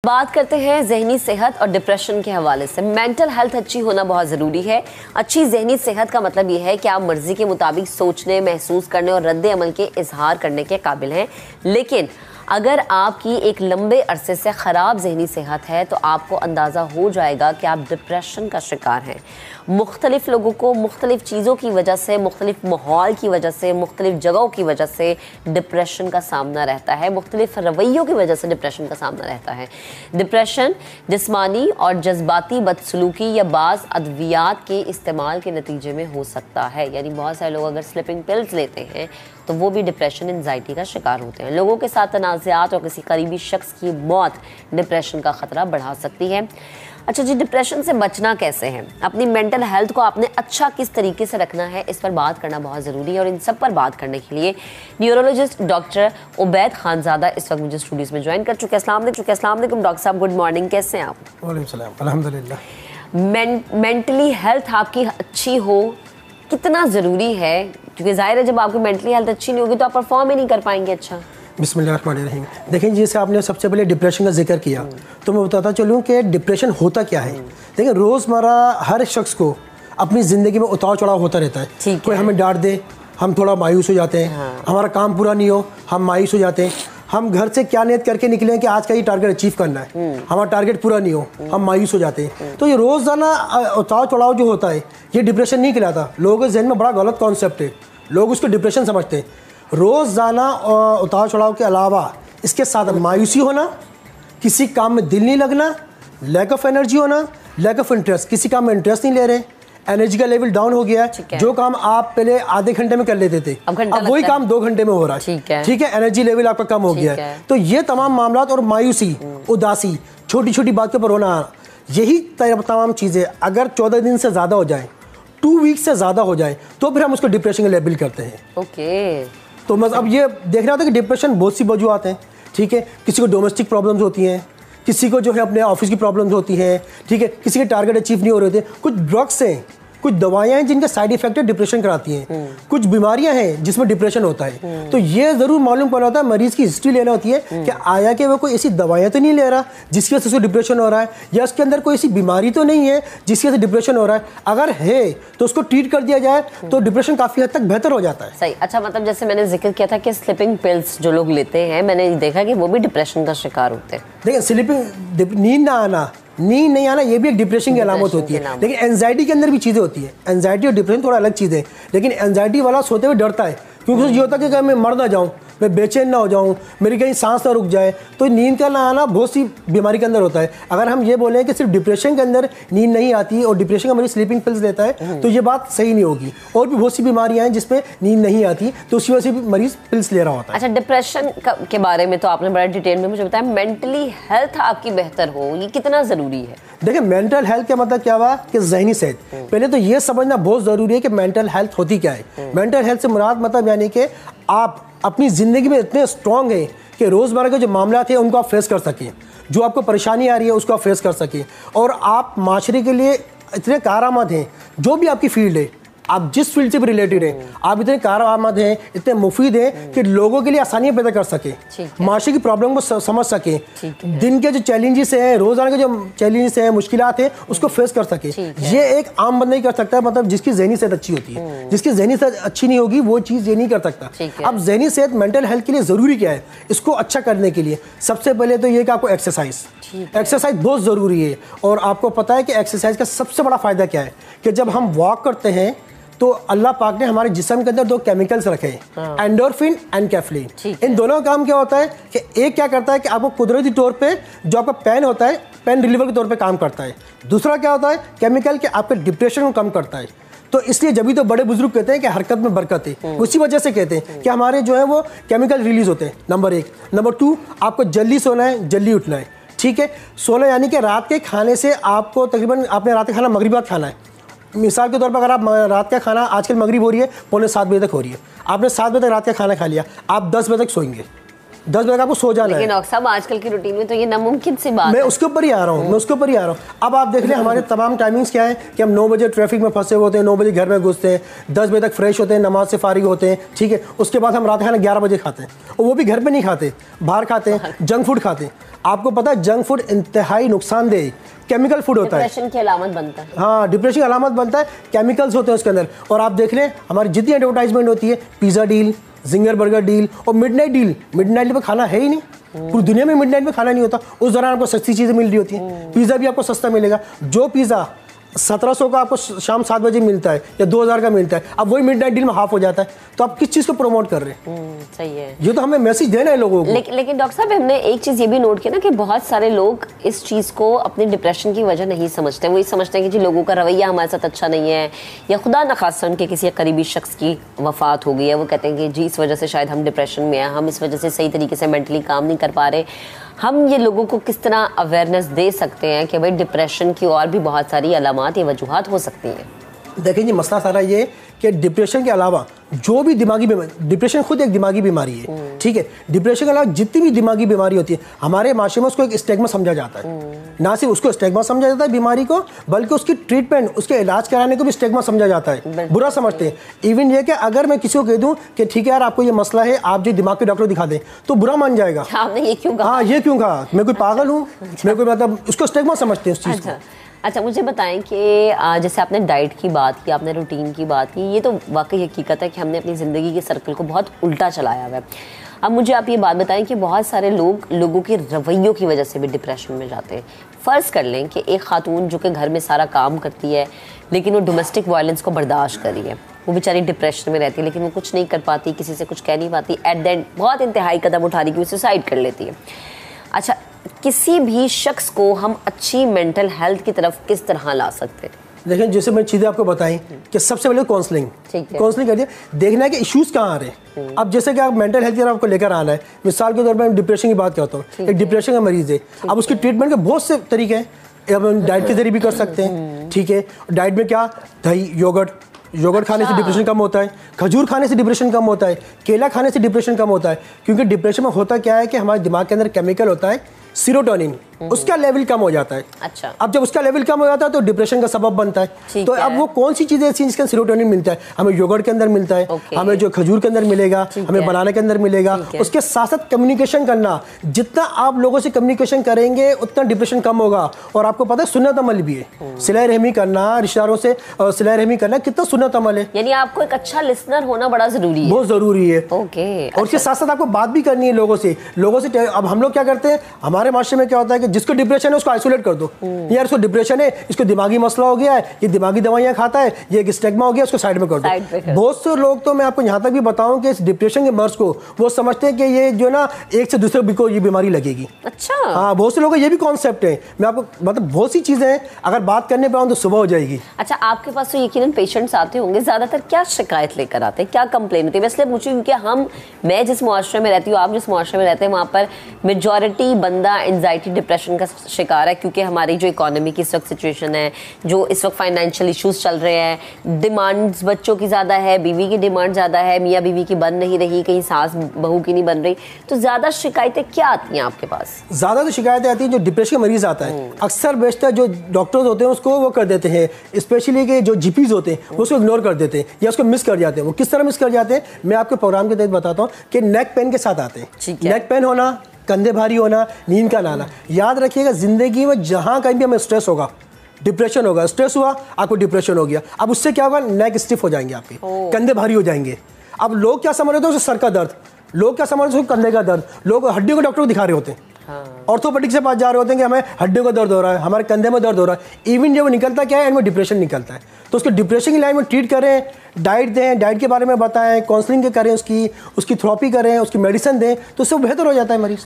بات کرتے ہیں ذہنی صحت اور ڈپریشن کے حوالے سے۔ مینٹل ہیلتھ اچھی ہونا بہت ضروری ہے۔ اچھی ذہنی صحت کا مطلب یہ ہے کہ آپ مرضی کے مطابق سوچنے، محسوس کرنے اور رد عمل کے اظہار کرنے کے قابل ہیں، لیکن اگر آپ کی ایک لمبے عرصے سے خراب ذہنی صحت ہے تو آپ کو اندازہ ہو جائے گا کہ آپ ڈپریشن کا شکار ہیں۔ مختلف لوگوں کو مختلف چیزوں کی وجہ سے، مختلف ماحول کی وجہ سے، مختلف جگہوں کی وجہ سے ڈپریشن کا سامنا رہتا ہے، مختلف رویوں کی وجہ سے ڈپریشن کا سامنا رہتا ہے۔ ڈپریشن جسمانی اور جذباتی بدسلوکی یا بعض ادویات کے استعمال کے نتیجے میں ہو سکتا ہے، یعنی بہت سارے لوگ اگر سلیپنگ پلز لیتے ہیں تو وہ بھی ڈپریشن، انزائٹی کا شکار ہوتے ہیں۔ لوگوں کے ساتھ تنازعات اور کسی قریبی شخص کی موت ڈپریشن کا خطرہ بڑھا سکتی ہے۔ اچھا جی، ڈپریشن سے بچنا کیسے ہے؟ اپنی مینٹل ہیلتھ کو آپ نے اچھا کس طریقے سے رکھنا ہے، اس پر بات کرنا بہت ضروری ہے، اور ان سب پر بات کرنے کے لیے نیورولوجسٹ ڈاکٹر عبید خانزادہ اس وقت مجھے اسٹوڈیوز میں جوائن کر چکے ہیں۔ السلام علیکم ڈاکٹر صاحب، گڈ مارننگ، کیسے ہیں آپ؟ وعلیکم السلام، الحمدللہ۔ مینٹلی ہیلتھ آپ کی اچھی ہو کتنا ضروری ہے؟ کیونکہ ظاہر ہے جب آپ کی مینٹلی ہیلتھ اچھی نہیں ہوگی تو آپ پرفارم ہی نہیں کر پائیں گے اچھا۔ بسم اللہ الرحمن الرحیم۔ دیکھیں جیسے آپ نے سب سے پہلے ڈپریشن کا ذکر کیا تو میں بتاتا چلوں کہ ڈپریشن ہوتا کیا ہے۔ دیکھیں روزمرہ ہر شخص کو اپنی زندگی میں اتار چڑھاؤ ہوتا رہتا ہے۔ کوئی ہمیں ڈانٹ دے ہم تھوڑا مایوس ہو جاتے ہیں، ہمارا کام پورا نہیں ہو ہم مایوس ہو جاتے ہیں، ہم گھر سے کیا نیت کر کے نکلے ہیں کہ آج کا یہ ٹارگیٹ اچیو کرنا ہے، ہمارا ٹارگیٹ پورا نہیں ہو ہم مایوس ہو جاتے ہیں۔ تو یہ روزانہ اتار چڑھاؤ جو ہوتا ہے یہ ڈپریشن نہیں کہلاتا۔ لوگوں کے ذہن میں بڑا غلط کانسیپٹ ہے، لوگ اس کو ڈپریشن سمجھتے ہیں۔ روزانہ اتار چڑھاؤ کے علاوہ اس کے ساتھ مایوسی ہونا، کسی کام میں دل نہیں لگنا، لیک آف انرجی ہونا، لیک آف انٹرسٹ، کسی کام میں انٹرسٹ نہیں لے رہے، انرجی کا لیول ڈاؤن ہو گیا ہے، جو کام آپ پہلے آدھے گھنٹے میں کر لیتے تھے اب وہی کام 2 گھنٹے میں ہو رہا ہے، ٹھیک ہے، انرجی لیول آپ کا کم ہو گیا ہے۔ تو یہ تمام معاملات اور مایوسی، اداسی، چھوٹی چھوٹی بات کے اوپر رونا، یہی تمام چیزیں اگر 14 دن سے زیادہ ہو جائیں، 2 ویک سے زیادہ ہو جائے تو پھر ہم اس کو ڈپریشن کا لیبل کرتے ہیں۔ اوکے، تو اب یہ دیکھنا ہوتا ہے کہ ڈپریشن بہت سی وجوہات ہیں، ٹھیک ہے، کسی کو ڈومیسٹک پرابلمز ہوتی ہیں، کسی کو جو ہے اپنے آفس کی پرابلمز ہوتی ہیں، ٹھیک ہے، کسی کے ٹارگیٹ اچیو نہیں ہو رہے تھے، کچھ ڈرگس ہیں، کچھ دوائیاں ہیں جن کے سائیڈ ایفیکٹ ڈپریشن کراتی ہیں، کچھ بیماریاں ہیں جس میں ڈپریشن ہوتا ہے۔ تو یہ ضرور معلوم کرنا ہوتا ہے، مریض کی ہسٹری لینا ہوتی ہے کہ آیا کہ وہ کوئی ایسی دوائیاں تو نہیں لے رہا جس کی وجہ سے اس کو ڈپریشن ہو رہا ہے، یا اس کے اندر کوئی ایسی بیماری تو نہیں ہے جس کی وجہ سے ڈپریشن ہو رہا ہے۔ اگر ہے تو اس کو ٹریٹ کر دیا جائے تو ڈپریشن کافی حد تک بہتر ہو جاتا ہے۔ صحیح، اچھا مطلب جیسے میں نے ذکر کیا تھا کہ سلیپنگ پلز جو لوگ لیتے ہیں، میں نے دیکھا کہ وہ بھی ڈپریشن کا شکار ہوتے ہیں۔ دیکھیں سلیپنگ، نیند نہ آنا، نیند نہیں آنا یہ بھی ایک ڈپریشن کی علامت ہوتی ہے، لیکن اینزائٹی کے اندر بھی چیزیں ہوتی ہیں۔ اینزائٹی اور ڈپریشن تھوڑا الگ چیز ہے، لیکن اینزائٹی والا سوتے ہوئے ڈرتا ہے کیونکہ یہ ہوتا ہے کہ میں مر نہ جاؤں، میں بے چین نہ ہو جاؤں، میری کہیں سانس نہ رک جائے۔ تو نیند کا نہ آنا بہت سی بیماری کے اندر ہوتا ہے۔ اگر ہم یہ بولیں کہ صرف ڈپریشن کے اندر نیند نہیں آتی اور ڈپریشن کا مریض سلیپنگ پلز لیتا ہے تو یہ بات صحیح نہیں ہوگی، اور بھی بہت سی بیماریاں ہیں جس میں نیند نہیں آتی تو اسی وجہ سے بھی مریض پلز لے رہا ہوتا ہے۔ اچھا، ڈپریشن کے بارے میں تو آپ نے بڑا ڈیٹیل میں مجھے بتایا، مینٹلی ہیلتھ آپ کی بہتر ہو یہ کتنا ضروری ہے؟ دیکھیں مینٹل ہیلتھ کا مطلب کیا ہوا کہ ذہنی صحت، پہلے تو یہ سمجھنا بہت ضروری ہے کہ مینٹل ہیلتھ ہوتی کیا ہے۔ مینٹل ہیلتھ سے مراد مطلب یعنی کہ آپ اپنی زندگی میں اتنے اسٹرانگ ہیں کہ روزمرہ کے جو معاملات ہیں ان کو آپ فیس کر سکیں، جو آپ کو پریشانی آ رہی ہے اس کو آپ فیس کر سکیں، اور آپ معاشرے کے لیے اتنے کارآمد ہیں، جو بھی آپ کی فیلڈ ہے، آپ جس فیلڈ سے بھی ریلیٹڈ ہیں، آپ اتنے کارآمد ہیں، اتنے مفید ہیں کہ لوگوں کے لیے آسانیاں پیدا کر سکیں، معاشرے کی پرابلم کو سمجھ سکیں، دن کے جو چیلنجز ہیں، روزانہ کے جو چیلنجز ہیں، مشکلات ہیں، اس کو فیس کر سکیں۔ یہ ایک عام بندہ ہی کر سکتا ہے، مطلب جس کی ذہنی صحت اچھی ہوتی ہے۔ جس کی ذہنی صحت اچھی نہیں ہوگی وہ چیز یہ نہیں کر سکتا۔ اب ذہنی صحت مینٹل ہیلتھ کے لیے ضروری کیا ہے؟ اس کو اچھا کرنے کے لیے سب سے پہلے تو یہ کہ آپ کو ایکسرسائز بہت ضروری ہے، اور آپ کو پتہ ہے کہ ایکسرسائز کا سب سے بڑا فائدہ کیا ہے کہ جب ہم واک کرتے ہیں تو اللہ پاک نے ہمارے جسم کے اندر 2 کیمیکلز رکھے ہیں، اینڈورفن اینڈ کیفلین۔ ان دونوں کام کیا ہوتا ہے کہ ایک کیا کرتا ہے کہ آپ کو قدرتی طور پہ جو آپ کا پین ہوتا ہے، پین ریلیور کے طور پہ کام کرتا ہے۔ دوسرا کیا ہوتا ہے کیمیکل کہ آپ کے ڈپریشن کو کم کرتا ہے۔ تو اس لیے جبھی تو بڑے بزرگ کہتے ہیں کہ حرکت میں برکت ہے، اسی وجہ سے کہتے ہیں کہ ہمارے جو ہے وہ کیمیکل ریلیز ہوتے ہیں، نمبر 1۔ نمبر 2، آپ کو جلدی سونا ہے، جلدی اٹھنا ہے، ٹھیک ہے۔ سونا یعنی کہ رات کے کھانے سے آپ کو تقریباً آپ نے رات کا کھانا مغرب بعد کھانا ہے۔ مثال کے طور پر اگر آپ رات کا کھانا آج کل مغرب ہو رہی ہے 7:15 بجے تک ہو رہی ہے، آپ نے 7 بجے تک رات کا کھانا کھا لیا، آپ 10 بجے تک سوئیں گے، 10 بجے آپ کو سو جانا ہے۔ لیکن ڈاکٹر صاحب آج کل کی روٹین میں تو یہ ناممکن سی بات ہے۔ میں اس کے اوپر ہی آ رہا ہوں، اب آپ دیکھ لیں ہمارے تمام ٹائمنگز کیا ہیں کہ ہم 9 بجے ٹریفک میں پھنسے ہوتے ہیں، 9 بجے گھر میں گھستے ہیں، 10 بجے تک فریش ہوتے ہیں، نماز سے فارغ ہوتے ہیں، ٹھیک ہے۔ اس کے بعد ہم رات کا کھانا 11 بجے کھاتے ہیں، اور وہ بھی گھر پہ نہیں کھاتے، باہر کھاتے ہیں، جنک فوڈ کھاتے ہیں۔ آپ کو پتا ہے جنک فوڈ انتہائی نقصان دہ کیمیکل فوڈ ہوتا ہے, ڈپریشن کی علامت بنتا ہے. ہاں ڈپریشن کی علامت بنتا ہے, کیمیکلز ہوتے ہیں اس کے اندر. اور آپ دیکھ لیں ہماری جتنی ایڈورٹائزمنٹ ہوتی ہے, pizza deal, zinger burger deal اور midnight deal, midnight پہ کھانا ہے ہی نہیں, پوری دنیا میں مڈ نائٹ میں کھانا نہیں ہوتا. اس دوران آپ کو سستی چیزیں مل رہی ہوتی ہیں, پیزا بھی آپ کو سستا ملے گا. جو پیزا 1700 کا آپ کو شام 7 بجے ملتا ہے یا 2000 کا ملتا ہے, اب وہی مڈ نائٹ ڈیل میں ہاف ہو جاتا ہے. تو آپ کس چیز کو پروموٹ کر رہے ہیں؟ صحیح ہے, یہ تو ہمیں میسج دینا ہے لوگوں کو. لیکن ڈاکٹر صاحب ہم نے ایک چیز یہ بھی نوٹ کی نا کہ بہت سارے لوگ اس چیز کو اپنے ڈپریشن کی وجہ نہیں سمجھتے. وہ یہ سمجھتے ہیں کہ جی لوگوں کا رویہ ہمارے ساتھ اچھا نہیں ہے, یا خدا نخواستہ ان کے کسی قریبی شخص کی وفات ہو گئی ہے, وہ کہتے ہیں کہ جی اس وجہ سے شاید ہم ڈپریشن میں ہیں, ہم اس وجہ سے صحیح طریقے سے مینٹلی کام نہیں کر پا رہے. ہم یہ لوگوں کو کس طرح اویئرنیس دے سکتے ہیں کہ بھائی ڈپریشن کی اور بھی بہت ساری علامات یا وجوہات ہو سکتی ہیں؟ دیکھیں جی مسئلہ سارا یہ کہ ڈپریشن کے علاوہ جو بھی دماغی بیماری, ڈپریشن خود ایک دماغی بیماری ہے, ٹھیک ہے. ڈپریشن کے علاوہ جتنی بھی دماغی بیماری ہوتی ہے ہمارے معاشرے میں اس کو ایک اسٹیگما سمجھا جاتا ہے. نہ صرف اس کو اسٹیگما سمجھا جاتا ہے بیماری کو, بلکہ اس کی ٹریٹمنٹ, اس کے علاج کرانے کو بھی اسٹیگما سمجھا جاتا ہے, برا سمجھتے ہیں. ایون یہ کہ اگر میں کسی کو کہہ دوں کہ ٹھیک ہے یار آپ کو یہ مسئلہ ہے, آپ جو دماغ کے ڈاکٹر دکھا دیں, تو برا مان جائے گا. آپ نے یہ کیوں کہا؟ ہاں یہ کیوں کہا, میں کوئی پاگل ہوں, میں کوئی مطلب اس کو اسٹیگما سمجھتے ہیں اس چیز کو. اچھا مجھے بتائیں کہ جیسے آپ نے ڈائٹ کی بات کی, آپ نے روٹین کی بات کی, یہ تو واقعی حقیقت ہے کہ ہم نے اپنی زندگی کے سرکل کو بہت الٹا چلایا ہوا ہے. اب مجھے آپ یہ بات بتائیں کہ بہت سارے لوگوں کے رویوں کی وجہ سے بھی ڈپریشن میں جاتے ہیں. فرض کر لیں کہ ایک خاتون جو کہ گھر میں سارا کام کرتی ہے لیکن وہ ڈومیسٹک وائلنس کو برداشت کر رہی ہے, وہ بیچاری ڈپریشن میں رہتی ہے لیکن وہ کچھ نہیں کر پاتی, کسی سے کچھ کہہ نہیں پاتی, ایٹ دا اینڈ بہت انتہائی قدم اٹھا رہی کہ وہ سوسائڈ کر لیتی ہے. اچھا کسی بھی شخص کو ہم اچھی مینٹل ہیلتھ کی طرف کس طرح لا سکتے ہیں؟ دیکھیں جیسے میں چیزیں آپ کو بتائیں کہ سب سے پہلے کاؤنسلنگ کر دیا, دیکھنا ہے کہ ایشوز کہاں آ رہے ہیں. اب جیسے کہ آپ مینٹل ہیلتھ کی طرف آپ کو لے کر آنا ہے, مثال کے طور پر میں ڈپریشن کی بات کرتا ہوں, ایک ڈپریشن کا مریض ہے, اب اس کی ٹریٹمنٹ کے بہت سے طریقے ہیں. اب ہم ڈائٹ کے ذریعے بھی کر سکتے ہیں, ٹھیک ہے. ڈائٹ میں کیا, دہی, یوگرٹ کھانے سے ڈپریشن کم ہوتا ہے, کھجور کھانے سے ڈپریشن کم ہوتا ہے, کیلا کھانے سے ڈپریشن کم ہوتا ہے. کیونکہ ڈپریشن میں ہوتا کیا ہے کہ ہمارے دماغ کے اندر کیمیکل ہوتا ہے سیروٹونین, اس کا لیول کم ہو جاتا ہے. اچھا اب جب اس کا لیول کم ہو جاتا ہے تو ڈپریشن کا سبب بنتا ہے. تو اب وہ کون سی چیزیں ایسی ہیں جس کے سیروٹونین ملتا ہے, ہمیں یوگرٹ کے اندر ملتا ہے, ہمیں جو کھجور کے اندر ملے گا, ہمیں بنانا کے اندر ملے گا. اس کے ساتھ ساتھ کمیونیکیشن کرنا, جتنا آپ لوگوں سے کمیونیکیشن کریں گے اتنا ڈپریشن کم ہوگا. اور آپ کو پتہ ہے سنت عمل بھی ہے, صلہ رحمی کرنا, رشتہ داروں سے صلہ رحمی کرنا کتنا سنت عمل ہے. یعنی آپ کو ایک اچھا لسنر ہونا بڑا ضروری ہے, بہت ضروری ہے. اور اس کے ساتھ ساتھ آپ کو بات بھی کرنی ہے لوگوں سے. اب ہم لوگ کیا کرتے ہیں, ہمارے معاشرے میں کیا ہوتا ہے کہ جس کو ڈپریشن ہے اس کو آئسولیٹ کر دو, یار اس کو ڈپریشن ہے, اس کو دماغی مسئلہ ہو گیا ہے, یہ دماغی دوائیاں کھاتا ہے, یہ ایک اسٹیگما ہو گیا, اس کو سائڈ میں کر دو. بہت سے لوگ تو میں آپ کو یہاں تک بھی بتاؤں کہ اس ڈپریشن کے مرض کو وہ سمجھتے ہیں کہ یہ جو نا ایک سے دوسرے کو یہ بیماری لگے گی. اچھا ہاں بہت سے لوگوں کا یہ بھی کانسیپٹ ہے. میں آپ کو مطلب بہت سی چیزیں ہیں, اگر بات کرنے پہ آؤں تو صبح ہو جائے گی. اچھا آپ کے پاس تو یقیناً پیشنٹس آتے ہوں گے, زیادہ تر کیا شکایت لے کر آتے ہیں, کیا کمپلین ہوتی ہے؟ اس لیے پوچھوں کیونکہ میں جس معاشرے میں رہتی ہوں, آپ جس معاشرے میں رہتے ہیں, وہاں پر میجورٹی بندہ انزائٹی ڈپریشن کا شکار ہے. کیونکہ ہماری جو اکانومی کی اس وقت سچویشن ہے, جو اس وقت فائنینشیل ایشوز چل رہے ہیں, ڈیمانڈز بچوں کی زیادہ ہے, بیوی کی ڈیمانڈ زیادہ ہے, میاں بیوی کی بن نہیں رہی, کہیں ساس بہو کی نہیں بن رہی, تو زیادہ شکایتیں کیا آتی ہیں آپ کے پاس؟ زیادہ تو شکایتیں آتی ہیں جو ڈپریشن کا مریض آتا ہے, اکثر بیشتر جو ڈاکٹرز ہوتے ہیں اس کو وہ کر دیتے ہیں, اسپیشلی کہ جو جی پیز ہوتے ہیں وہ اس کو اگنور کر دیتے ہیں یا اس کو مس کر جاتے ہیں. وہ کس طرح مس کر جاتے ہیں میں آپ کے پروگرام کے تحت بتاتا ہوں کہ نیک پین کے ساتھ آتے ہیں. نیک پین ہونا, کندھے بھاری ہونا, نیند کا نہ آنا. یاد رکھیے گا زندگی میں جہاں کہیں بھی ہمیں اسٹریس ہوگا, ڈپریشن ہوگا, اسٹریس ہوا آپ کو ڈپریشن ہو گیا, اب اس سے کیا ہوگا, نیک اسٹف ہو جائیں گے, آپ کے کندھے بھاری ہو جائیں گے. اب لوگ کیا سمجھ رہے ہوتے ہیں, سر کا درد, لوگ کیا سمجھ رہے ہیں کندھے کا درد, لوگ ہڈیوں کے ڈاکٹر کو دکھا رہے ہوتے ہیں, آرتھوپیڈک سے پاس جا رہے ہوتے ہیں کہ ہمیں ہڈیوں کا درد ہو رہا ہے, ہمارے کندھے میں درد ہو رہا ہے. ایون جب وہ نکلتا کیا ہے, ان میں ڈپریشن نکلتا ہے. تو اس کو ڈپریشن کی لائن میں ٹریٹ کریں, ڈائٹ دیں, ڈائٹ کے بارے میں بتائیں, کاؤنسلنگ کریں, اس کی تھراپی کریں, اس کی میڈیسن دیں, تو اس سے بہتر ہو جاتا ہے مریض.